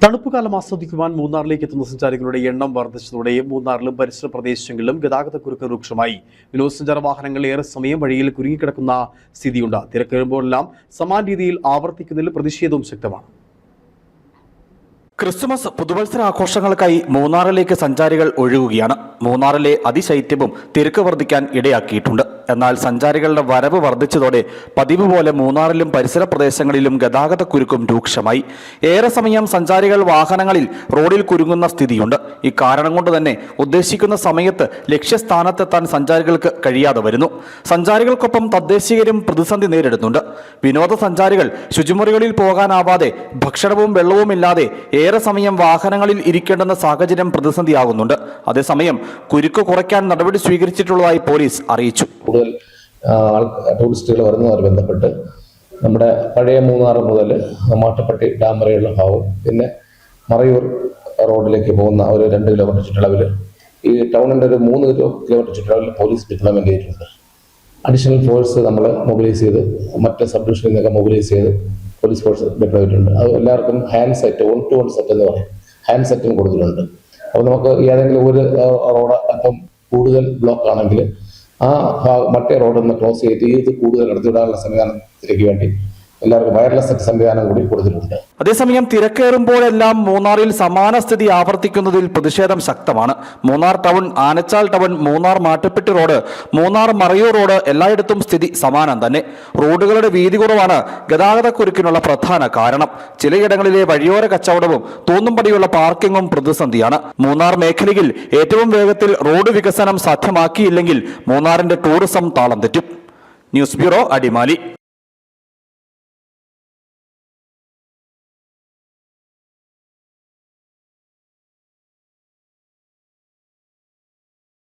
തണുപ്പുകാലം ആസ്വദിക്കുവാൻ മൂന്നാറിലേക്ക് എത്തുന്ന സഞ്ചാരികളുടെ എണ്ണം വർദ്ധിച്ചതോടെ മൂന്നാറിലും പരിസര പ്രദേശങ്ങളിലും ഗതാഗതക്കുരുക്ക് രൂക്ഷമായി. വിനോദസഞ്ചാര വാഹനങ്ങൾ ഏറെ സമയം വഴിയിൽ കുരുങ്ങിക്കിടക്കുന്ന സ്ഥിതിയുണ്ട്. തിരക്കേറുമ്പോഴെല്ലാം സമാന രീതിയിൽ ആവർത്തിക്കുന്നതിൽ പ്രതിഷേധവും ശക്തമാണ്. ക്രിസ്തുമസ് പുതുവത്സര ആഘോഷങ്ങൾക്കായി മൂന്നാറിലേക്ക് സഞ്ചാരികൾ ഒഴുകുകയാണ്. മൂന്നാറിലെ അതിശൈത്യവും തിരക്ക് വർദ്ധിക്കാൻ ഇടയാക്കിയിട്ടുണ്ട്. എന്നാൽ സഞ്ചാരികളുടെ വരവ് വർദ്ധിച്ചതോടെ പതിവ് പോലെ മൂന്നാറിലും പരിസര പ്രദേശങ്ങളിലും ഗതാഗതക്കുരുക്കും രൂക്ഷമായി. ഏറെ സമയം സഞ്ചാരികൾ വാഹനങ്ങളിൽ റോഡിൽ കുരുങ്ങുന്ന സ്ഥിതിയുണ്ട്. ഇക്കാരണം കൊണ്ട് തന്നെ ഉദ്ദേശിക്കുന്ന സമയത്ത് ലക്ഷ്യസ്ഥാനത്തെത്താൻ സഞ്ചാരികൾക്ക് കഴിയാതെ വരുന്നു. സഞ്ചാരികൾക്കൊപ്പം തദ്ദേശീയരും പ്രതിസന്ധി നേരിടുന്നുണ്ട്. വിനോദസഞ്ചാരികൾ ശുചിമുറികളിൽ പോകാനാവാതെ ഭക്ഷണവും വെള്ളവുമില്ലാതെ ഏറെ സമയം വാഹനങ്ങളിൽ ഇരിക്കേണ്ടുന്ന സാഹചര്യം പ്രതിസന്ധിയാകുന്നുണ്ട്. അതേസമയം കുരുക്ക് കുറയ്ക്കാൻ നടപടി സ്വീകരിച്ചിട്ടുള്ളതായി പോലീസ് അറിയിച്ചു. കൂടുതൽ ടൂറിസ്റ്റുകൾ വരുന്നതുമായി ബന്ധപ്പെട്ട് നമ്മുടെ പഴയ മൂന്നാർ മുതൽ മാട്ടുപ്പെട്ടി ഡാം വരെയുള്ള ഭാഗം, പിന്നെ മറയൂർ റോഡിലേക്ക് പോകുന്ന ഒരു 2 കിലോമീറ്റർ ചുറ്റളവിൽ, ഈ ടൗണിൻ്റെ ഒരു 3 കിലോമീറ്റർ ചുറ്റളവിൽ പോലീസ് ഡിപ്ലോയ്മെന്റ് ചെയ്തിട്ടുണ്ട്. അഡീഷണൽ ഫോഴ്സ് നമ്മൾ മൊബിലൈസ് ചെയ്ത് മറ്റ് സബ് ഡിവിഷനിൽ നിന്നൊക്കെ മൊബിലൈസ് ചെയ്ത് പോലീസ് ഫോഴ്സ് ഡിപ്ലോയ് ചെയ്തിട്ടുണ്ട്. അത് എല്ലാവർക്കും ഹാൻഡ് സെറ്റ്, 1-to-1 സെറ്റ് എന്ന് പറയും, ഹാൻഡ് സെറ്റും കൊടുത്തിട്ടുണ്ട്. അപ്പോൾ നമുക്ക് ഏതെങ്കിലും ഒരു റോഡ് അല്പം കൂടുതൽ ബ്ലോക്ക് ആണെങ്കിൽ ആ മറ്റേ റോഡിൽ നിന്ന് ക്ലോസ് ചെയ്ത് ഇത് കൂടുതൽ കടത്തിവിടാനുള്ള സംവിധാനത്തിലേക്ക് വേണ്ടി എല്ലാവർക്കും വയർലെസ് സെറ്റ് സംവിധാനം കൂടി കൊടുത്തിട്ടുണ്ട്. അതേസമയം തിരക്കേറുമ്പോഴെല്ലാം മൂന്നാറിൽ സമാന സ്ഥിതി ആവർത്തിക്കുന്നതിൽ പ്രതിഷേധം ശക്തമാണ്. Munnar town, Anachal town, Munnar Mattupetty road, Munnar Marayoor road എല്ലായിടത്തും സ്ഥിതി സമാനം തന്നെ. റോഡുകളുടെ വീതി കുറവാണ് ഗതാഗതക്കുരുക്കിനുള്ള പ്രധാന കാരണം. ചിലയിടങ്ങളിലെ വഴിയോര കച്ചവടവും തൂന്നുംപടിയുള്ള പാർക്കിങ്ങും പ്രതിസന്ധിയാണ്. മൂന്നാർ മേഖലയിൽ ഏറ്റവും വേഗത്തിൽ റോഡ് വികസനം സാധ്യമാക്കിയില്ലെങ്കിൽ മൂന്നാറിന്റെ ടൂറിസം താളം തെറ്റും. News bureau, Adimali.